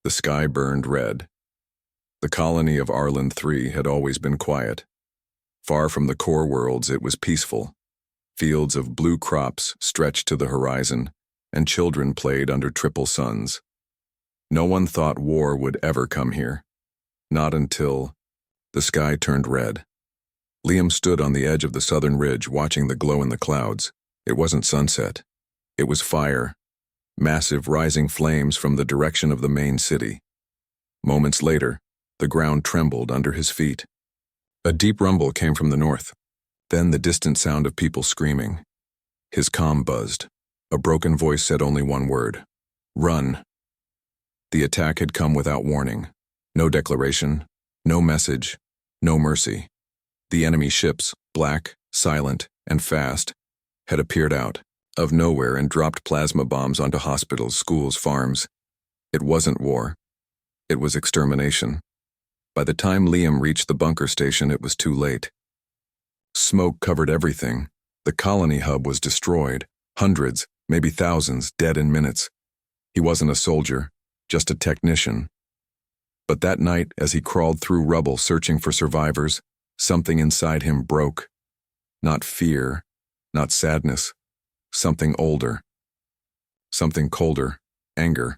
The sky burned red. The colony of Arlen 3 had always been quiet. Far from the core worlds, it was peaceful. Fields of blue crops stretched to the horizon, and children played under triple suns. No one thought war would ever come here. Not until the sky turned red. Liam stood on the edge of the southern ridge, watching the glow in the clouds. It wasn't sunset. It was fire. Massive rising flames from the direction of the main city. Moments later, the ground trembled under his feet. A deep rumble came from the north. Then the distant sound of people screaming. His comm buzzed. A broken voice said only one word: "Run." The attack had come without warning. No declaration, no message, no mercy. The enemy ships, black, silent, and fast, had appeared out of nowhere and dropped plasma bombs onto hospitals, schools, farms. It wasn't war. It was extermination. By the time Liam reached the bunker station, it was too late. Smoke covered everything. The colony hub was destroyed. Hundreds, maybe thousands, dead in minutes. He wasn't a soldier, just a technician. But that night, as he crawled through rubble searching for survivors, something inside him broke. Not fear, not sadness. Something older. Something colder. Anger.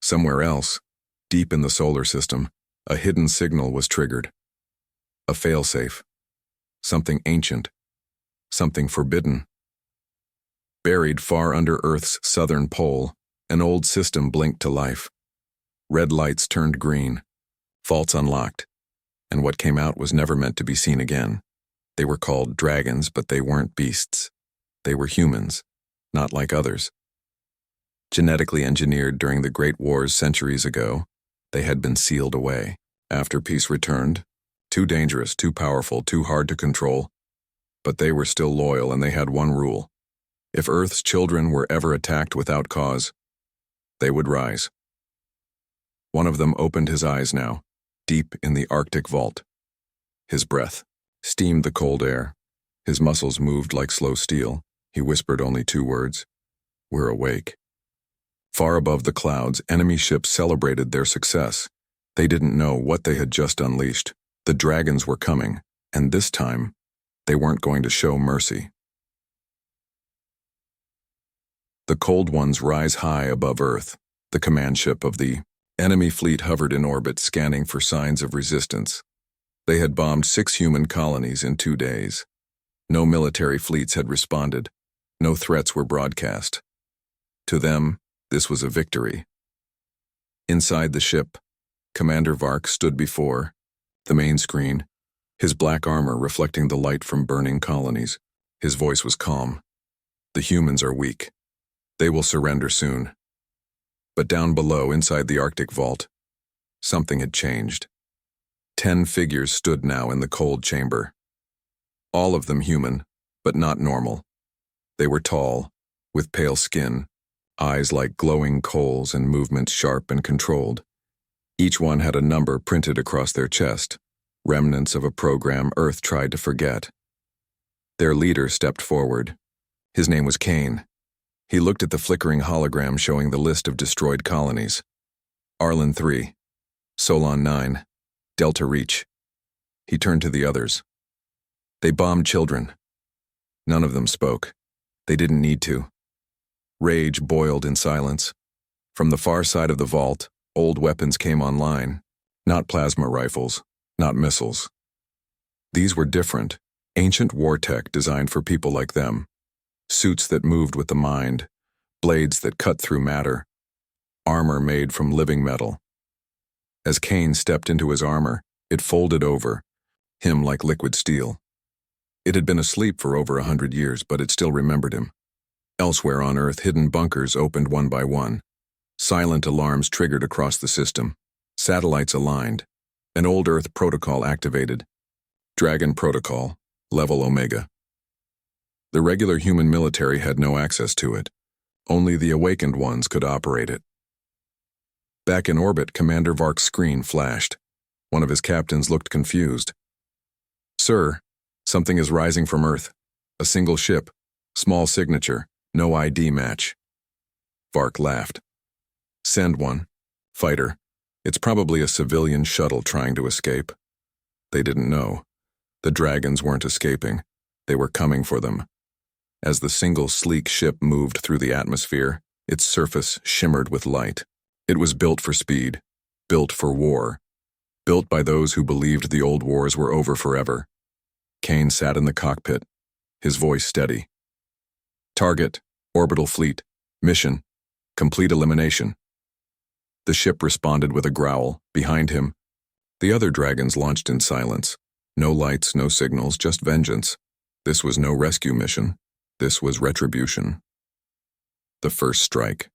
Somewhere else, deep in the solar system, a hidden signal was triggered. A failsafe. Something ancient. Something forbidden. Buried far under Earth's southern pole, an old system blinked to life. Red lights turned green. Vaults unlocked. And what came out was never meant to be seen again. They were called dragons, but they weren't beasts. They were humans, not like others. Genetically engineered during the Great Wars centuries ago, they had been sealed away. After peace returned, too dangerous, too powerful, too hard to control. But they were still loyal, and they had one rule. If Earth's children were ever attacked without cause, they would rise. One of them opened his eyes now, deep in the Arctic vault. His breath steamed the cold air. His muscles moved like slow steel. He whispered only two words: "We're awake." Far above the clouds, enemy ships celebrated their success. They didn't know what they had just unleashed. The dragons were coming, and this time, they weren't going to show mercy. The Cold Ones rise high above Earth. The command ship of the enemy fleet hovered in orbit, scanning for signs of resistance. They had bombed 6 human colonies in 2 days. No military fleets had responded. No threats were broadcast. To them, this was a victory. Inside the ship, Commander Vark stood before the main screen, his black armor reflecting the light from burning colonies. His voice was calm. "The humans are weak. They will surrender soon." But down below, inside the Arctic vault, something had changed. 10 figures stood now in the cold chamber. All of them human, but not normal. They were tall, with pale skin, eyes like glowing coals, and movements sharp and controlled. Each one had a number printed across their chest, remnants of a program Earth tried to forget. Their leader stepped forward. His name was Kane. He looked at the flickering hologram showing the list of destroyed colonies. Arlen 3, Solon 9, Delta Reach. He turned to the others. "They bombed children." None of them spoke. They didn't need to. Rage boiled in silence. From the far side of the vault, old weapons came online. Not plasma rifles, not missiles. These were different, ancient war tech designed for people like them. Suits that moved with the mind, blades that cut through matter, armor made from living metal. As Kane stepped into his armor, it folded over, him like liquid steel. It had been asleep for over 100 years, but it still remembered him. Elsewhere on Earth, hidden bunkers opened one by one. Silent alarms triggered across the system. Satellites aligned. An old Earth protocol activated. Dragon Protocol, Level Omega. The regular human military had no access to it. Only the awakened ones could operate it. Back in orbit, Commander Vark's screen flashed. One of his captains looked confused. "Sir, something is rising from Earth. A single ship. Small signature. No ID match." Vark laughed. "Send one. Fighter. It's probably a civilian shuttle trying to escape. They didn't know. The dragons weren't escaping. They were coming for them. As the single sleek ship moved through the atmosphere, its surface shimmered with light. It was built for speed, built for war, built by those who believed the old wars were over forever. Kane sat in the cockpit, his voice steady. Target, orbital fleet, mission, complete elimination. The ship responded with a growl. Behind him, the other dragons launched in silence. No lights, no signals, just vengeance. This was no rescue mission. This was retribution. The first strike.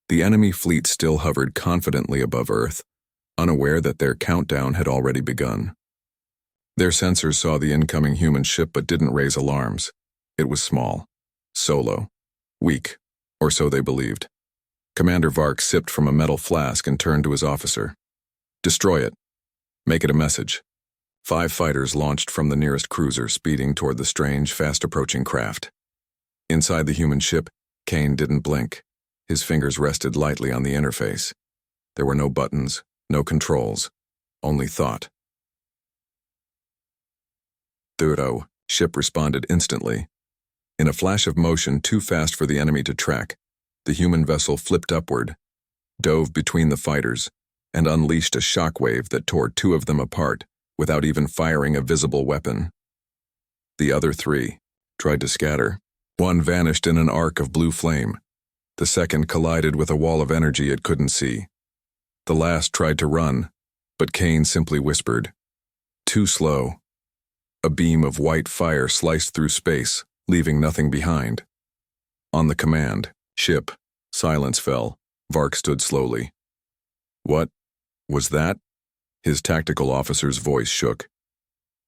The enemy fleet still hovered confidently above Earth, unaware that their countdown had already begun. Their sensors saw the incoming human ship but didn't raise alarms. It was small, solo, weak, or so they believed. Commander Vark sipped from a metal flask and turned to his officer. Destroy it. Make it a message. 5 fighters launched from the nearest cruiser, speeding toward the strange, fast-approaching craft. Inside the human ship, Kane didn't blink. His fingers rested lightly on the interface. There were no buttons, no controls, only thought. Thuro, ship responded instantly. In a flash of motion too fast for the enemy to track, the human vessel flipped upward, dove between the fighters, and unleashed a shockwave that tore 2 of them apart without even firing a visible weapon. The other 3 tried to scatter. One vanished in an arc of blue flame. The second collided with a wall of energy it couldn't see. The last tried to run, but Kane simply whispered, "Too slow." A beam of white fire sliced through space, leaving nothing behind. On the command ship, silence fell. Vark stood slowly. "What was that?" His tactical officer's voice shook.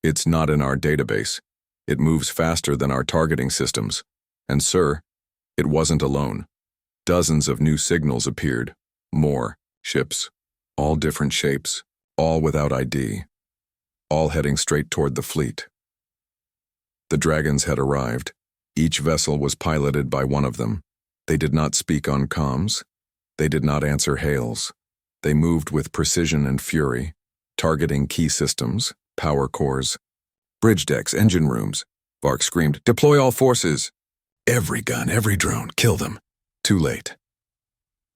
"It's not in our database. It moves faster than our targeting systems. And sir, it wasn't alone. Dozens of new signals appeared. More ships, all different shapes, all without ID, all heading straight toward the fleet." The dragons had arrived. Each vessel was piloted by one of them. They did not speak on comms. They did not answer hails. They moved with precision and fury, targeting key systems, power cores, bridge decks, engine rooms. Vark screamed, "Deploy all forces! Every gun, every drone, kill them!" Too late.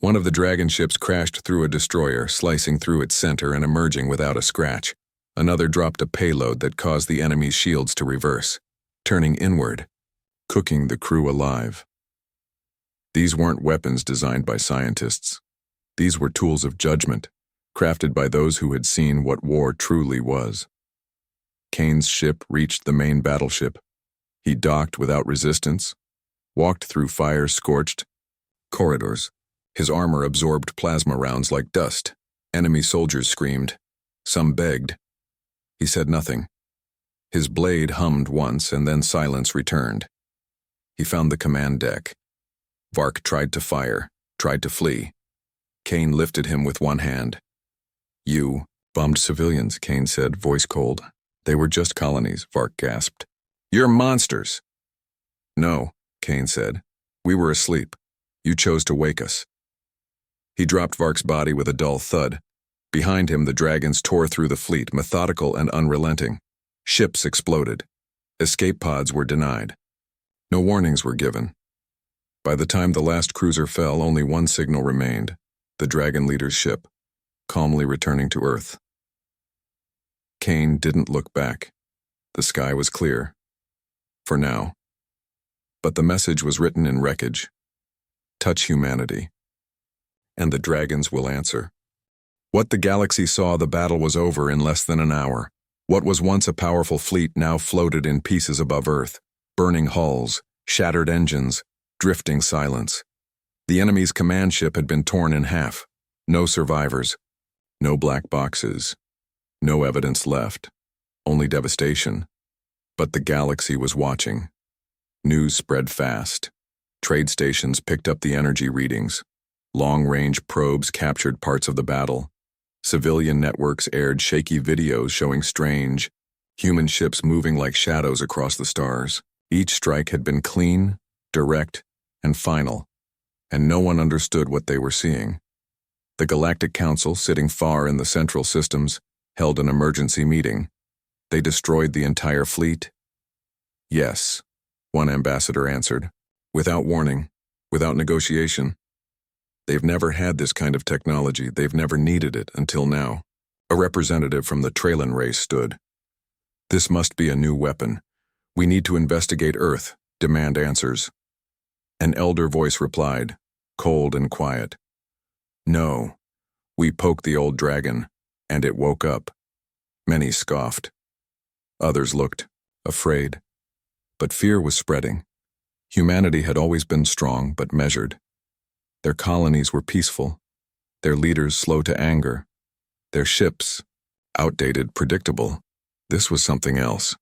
One of the dragon ships crashed through a destroyer, slicing through its center and emerging without a scratch. Another dropped a payload that caused the enemy's shields to reverse, turning inward, cooking the crew alive. These weren't weapons designed by scientists. These were tools of judgment, crafted by those who had seen what war truly was. Kane's ship reached the main battleship. He docked without resistance, walked through fire-scorched corridors. His armor absorbed plasma rounds like dust. Enemy soldiers screamed. Some begged. He said nothing. His blade hummed once, and then silence returned. He found the command deck. Vark tried to fire, tried to flee. Kane lifted him with one hand. "You bombed civilians," Kane said, voice cold. "They were just colonies," Vark gasped. "You're monsters." "No," Kane said. "We were asleep. You chose to wake us." He dropped Vark's body with a dull thud. Behind him, the dragons tore through the fleet, methodical and unrelenting. Ships exploded. Escape pods were denied. No warnings were given. By the time the last cruiser fell, only one signal remained: the dragon leader's ship, calmly returning to Earth. Kane didn't look back. The sky was clear. For now. But the message was written in wreckage. Touch humanity, and the dragons will answer. What the galaxy saw, the battle was over in less than an hour. What was once a powerful fleet now floated in pieces above Earth, burning hulls, shattered engines, drifting silence. The enemy's command ship had been torn in half. No survivors, no black boxes, no evidence left, only devastation. But the galaxy was watching. News spread fast. Trade stations picked up the energy readings. Long-range probes captured parts of the battle. Civilian networks aired shaky videos showing strange, human ships moving like shadows across the stars. Each strike had been clean, direct, and final, and no one understood what they were seeing. The Galactic Council, sitting far in the central systems, held an emergency meeting. They destroyed the entire fleet? Yes, one ambassador answered. Without warning, without negotiation. They've never had this kind of technology. They've never needed it until now. A representative from the Tralin race stood. This must be a new weapon. We need to investigate Earth, demand answers. An elder voice replied, cold and quiet. No, we poked the old dragon, and it woke up. Many scoffed. Others looked, afraid. But fear was spreading. Humanity had always been strong but measured. Their colonies were peaceful, their leaders slow to anger, their ships outdated, predictable. This was something else.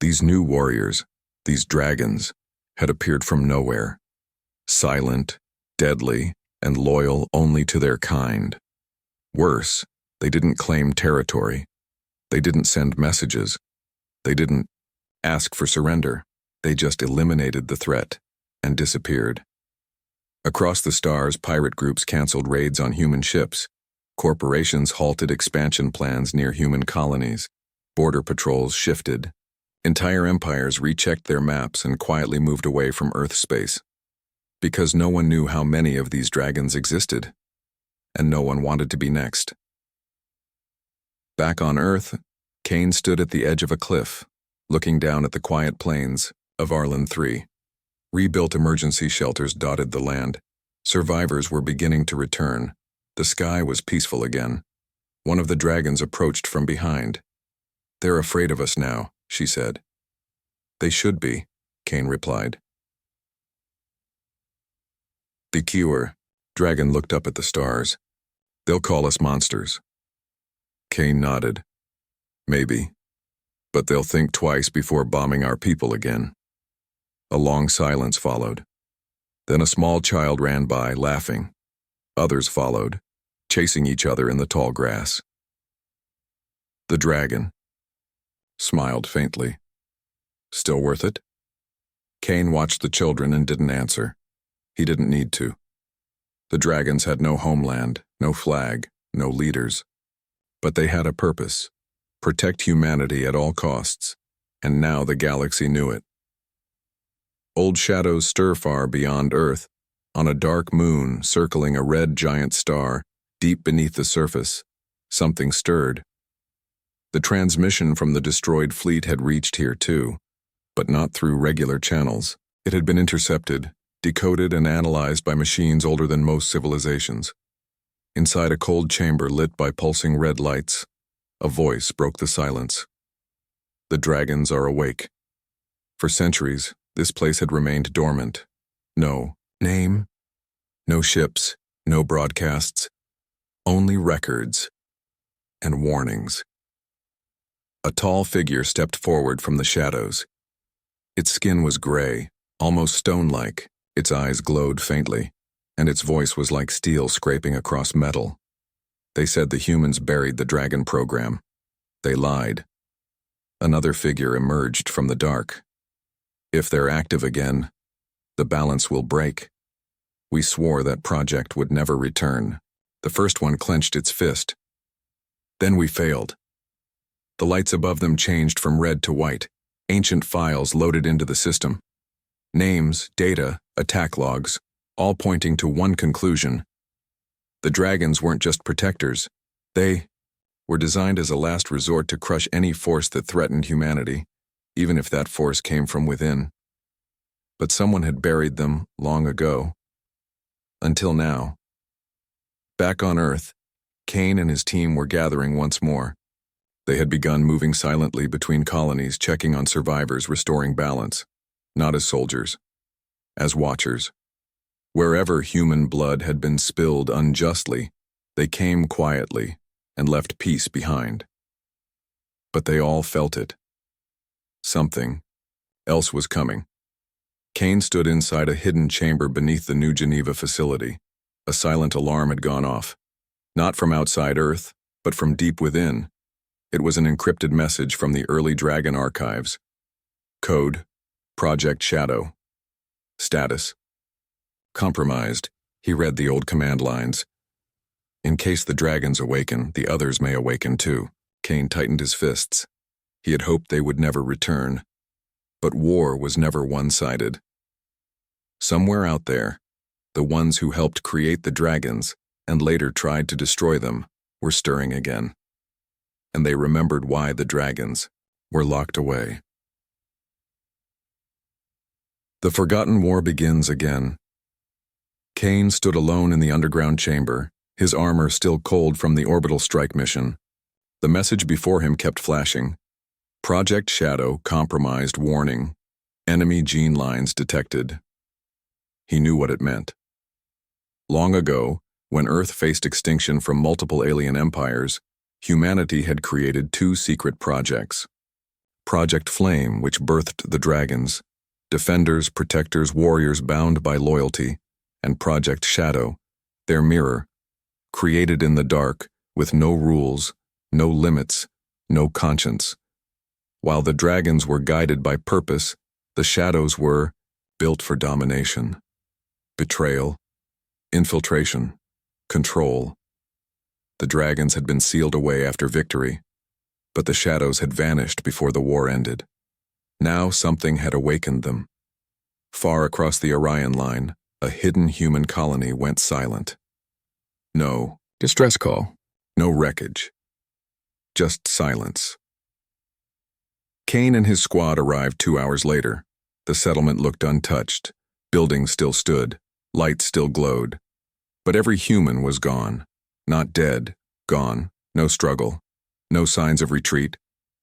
These new warriors, these dragons, had appeared from nowhere. Silent, deadly, and loyal only to their kind. Worse, they didn't claim territory. They didn't send messages. They didn't ask for surrender. They just eliminated the threat and disappeared. Across the stars, pirate groups canceled raids on human ships. Corporations halted expansion plans near human colonies. Border patrols shifted. Entire empires rechecked their maps and quietly moved away from Earth space. Because no one knew how many of these dragons existed, and no one wanted to be next. Back on Earth, Kane stood at the edge of a cliff, looking down at the quiet plains of Arlen 3. Rebuilt emergency shelters dotted the land. Survivors were beginning to return. The sky was peaceful again. One of the dragons approached from behind. They're afraid of us now, she said. They should be, Kane replied. The Cure, dragon looked up at the stars. They'll call us monsters. Kane nodded. Maybe. But they'll think twice before bombing our people again. A long silence followed. Then a small child ran by, laughing. Others followed, chasing each other in the tall grass. The dragon smiled faintly. Still worth it? Kane watched the children and didn't answer. He didn't need to. The dragons had no homeland, no flag, no leaders. But they had a purpose: protect humanity at all costs, and now the galaxy knew it. Old shadows stir far beyond Earth, on a dark moon circling a red giant star, deep beneath the surface. Something stirred. The transmission from the destroyed fleet had reached here too, but not through regular channels. It had been intercepted, decoded and analyzed by machines older than most civilizations. Inside a cold chamber lit by pulsing red lights, a voice broke the silence. The dragons are awake. For centuries, this place had remained dormant. No name, no ships, no broadcasts, only records and warnings. A tall figure stepped forward from the shadows. Its skin was gray, almost stone-like, its eyes glowed faintly, and its voice was like steel scraping across metal. They said the humans buried the dragon program. They lied. Another figure emerged from the dark. If they're active again, the balance will break. We swore that project would never return. The first one clenched its fist. Then we failed. The lights above them changed from red to white. Ancient files loaded into the system. Names, data, attack logs, all pointing to one conclusion. The dragons weren't just protectors. They were designed as a last resort to crush any force that threatened humanity, even if that force came from within. But someone had buried them long ago. Until now. Back on Earth, Kane and his team were gathering once more. They had begun moving silently between colonies, checking on survivors, restoring balance. Not as soldiers, as watchers. Wherever human blood had been spilled unjustly, they came quietly and left peace behind. But they all felt it. Something else was coming. Kane stood inside a hidden chamber beneath the New Geneva facility. A silent alarm had gone off. Not from outside Earth, but from deep within. It was an encrypted message from the early Dragon archives. Code: Project Shadow. Status: compromised. He read the old command lines. In case the dragons awaken, the others may awaken too. Kane tightened his fists. He had hoped they would never return. But war was never one-sided. Somewhere out there, the ones who helped create the dragons and later tried to destroy them were stirring again. And they remembered why the dragons were locked away. The Forgotten War begins again. Kane stood alone in the underground chamber, his armor still cold from the orbital strike mission. The message before him kept flashing. Project Shadow compromised warning. Enemy gene lines detected. He knew what it meant. Long ago, when Earth faced extinction from multiple alien empires, humanity had created two secret projects. Project Flame, which birthed the dragons, defenders, protectors, warriors bound by loyalty, and Project Shadow, their mirror, created in the dark with no rules, no limits, no conscience. While the dragons were guided by purpose, the shadows were built for domination, betrayal, infiltration, control. The dragons had been sealed away after victory, but the shadows had vanished before the war ended. Now something had awakened them. Far across the Orion line, a hidden human colony went silent. No distress call, no wreckage, just silence. Kane and his squad arrived 2 hours later. The settlement looked untouched. Buildings still stood, lights still glowed. But every human was gone. Not dead, gone, no struggle, no signs of retreat,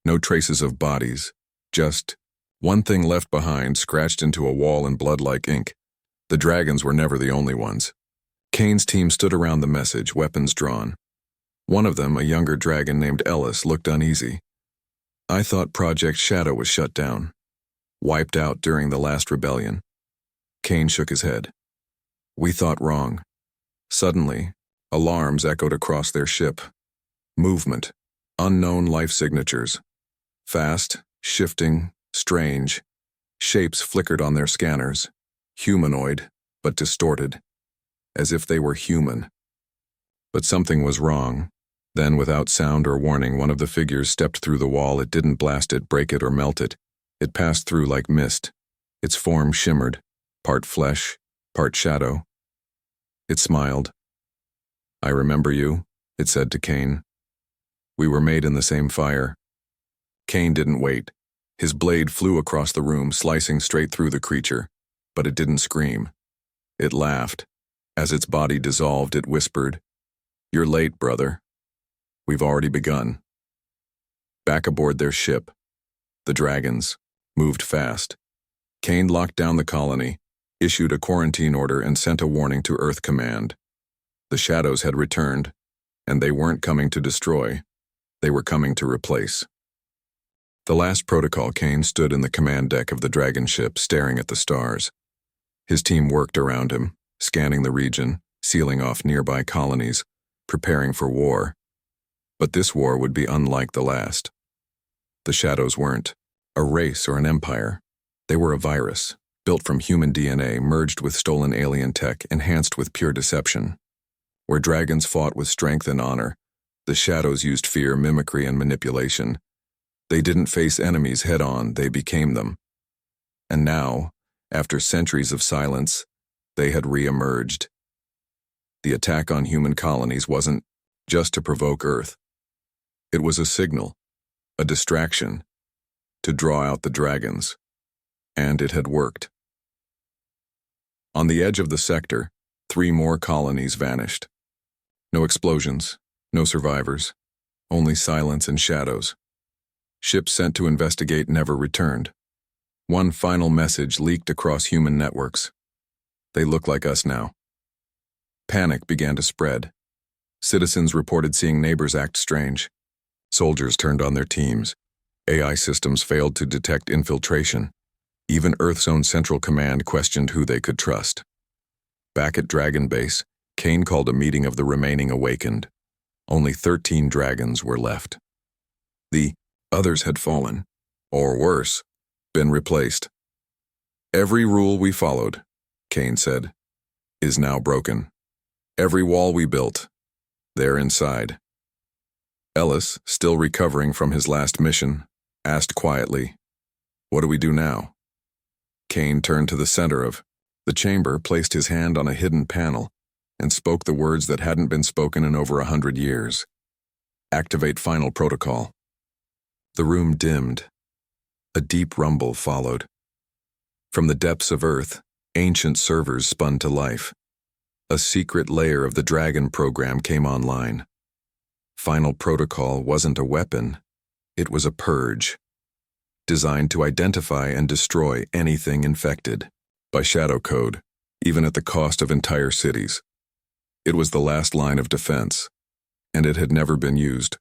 no traces of bodies, just one thing left behind scratched into a wall in blood-like ink. The dragons were never the only ones. Kane's team stood around the message, weapons drawn. One of them, a younger dragon named Ellis, looked uneasy. I thought Project Shadow was shut down, wiped out during the last rebellion. Kane shook his head. We thought wrong. Suddenly, alarms echoed across their ship. Movement, unknown life signatures. Fast, shifting, strange. Shapes flickered on their scanners. Humanoid, but distorted. As if they were human. But something was wrong. Then, without sound or warning, one of the figures stepped through the wall. It didn't blast it, break it, or melt it. It passed through like mist. Its form shimmered, part flesh, part shadow. It smiled. I remember you, it said to Kane. We were made in the same fire. Kane didn't wait. His blade flew across the room, slicing straight through the creature. But it didn't scream. It laughed. As its body dissolved, it whispered, You're late, brother. We've already begun. Back aboard their ship, the dragons moved fast. Kane locked down the colony, issued a quarantine order, and sent a warning to Earth Command. The shadows had returned, and they weren't coming to destroy. They were coming to replace. The last protocol, Kane stood in the command deck of the dragon ship, staring at the stars. His team worked around him, scanning the region, sealing off nearby colonies, preparing for war. But this war would be unlike the last. The shadows weren't a race or an empire. They were a virus, built from human DNA, merged with stolen alien tech, enhanced with pure deception. Where dragons fought with strength and honor, the shadows used fear, mimicry, and manipulation. They didn't face enemies head-on, they became them. And now, after centuries of silence, they had re-emerged. The attack on human colonies wasn't just to provoke Earth. It was a signal, a distraction, to draw out the dragons. And it had worked. On the edge of the sector, 3 more colonies vanished. No explosions, no survivors, only silence and shadows. Ships sent to investigate never returned. One final message leaked across human networks. They look like us now. Panic began to spread. Citizens reported seeing neighbors act strange. Soldiers turned on their teams. AI systems failed to detect infiltration. Even Earth's own Central Command questioned who they could trust. Back at Dragon Base, Kane called a meeting of the remaining awakened. Only 13 dragons were left. The others had fallen, or worse, been replaced. Every rule we followed, Kane said, is now broken. Every wall we built, There inside. Ellis, still recovering from his last mission, asked quietly, "What do we do now?" Kane turned to the center of the chamber, placed his hand on a hidden panel, and spoke the words that hadn't been spoken in over 100 years. "Activate final protocol." The room dimmed. A deep rumble followed. From the depths of Earth, ancient servers spun to life. A secret layer of the Dragon program came online. Final protocol wasn't a weapon, it was a purge, designed to identify and destroy anything infected, by shadow code, even at the cost of entire cities. It was the last line of defense, and it had never been used.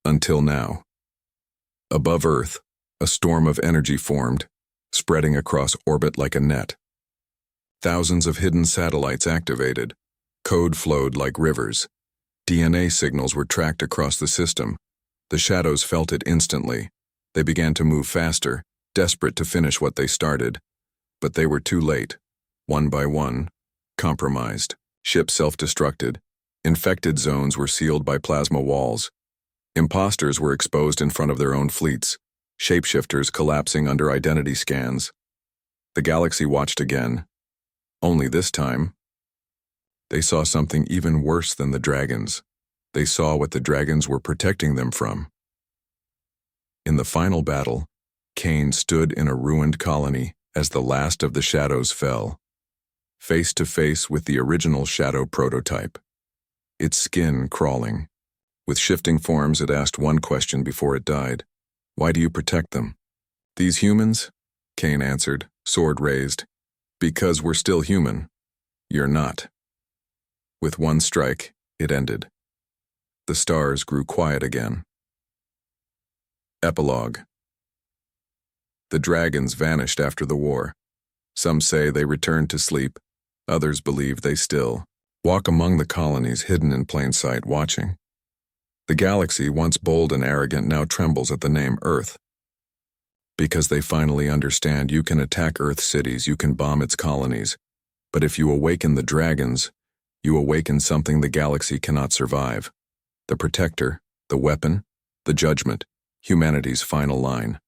Until now. Above Earth, a storm of energy formed, spreading across orbit like a net. Thousands of hidden satellites activated. Code flowed like rivers. DNA signals were tracked across the system. The shadows felt it instantly. They began to move faster, desperate to finish what they started. But they were too late. One by one, compromised. Ships self-destructed. Infected zones were sealed by plasma walls. Imposters were exposed in front of their own fleets. Shapeshifters collapsing under identity scans. The galaxy watched again. Only this time, they saw something even worse than the dragons. They saw what the dragons were protecting them from. In the final battle, Kane stood in a ruined colony as the last of the shadows fell, face to face with the original shadow prototype, its skin crawling. With shifting forms, it asked one question before it died. "Why do you protect them?" "These humans?" Kane answered, sword raised. "Because we're still human. You're not." With one strike, it ended. The stars grew quiet again. Epilogue. The dragons vanished after the war. Some say they returned to sleep. Others believe they still walk among the colonies hidden in plain sight, watching. The galaxy, once bold and arrogant, now trembles at the name Earth. Because they finally understand you can attack Earth cities, you can bomb its colonies. But if you awaken the dragons, you awaken something the galaxy cannot survive. The protector, the weapon, the judgment, humanity's final line.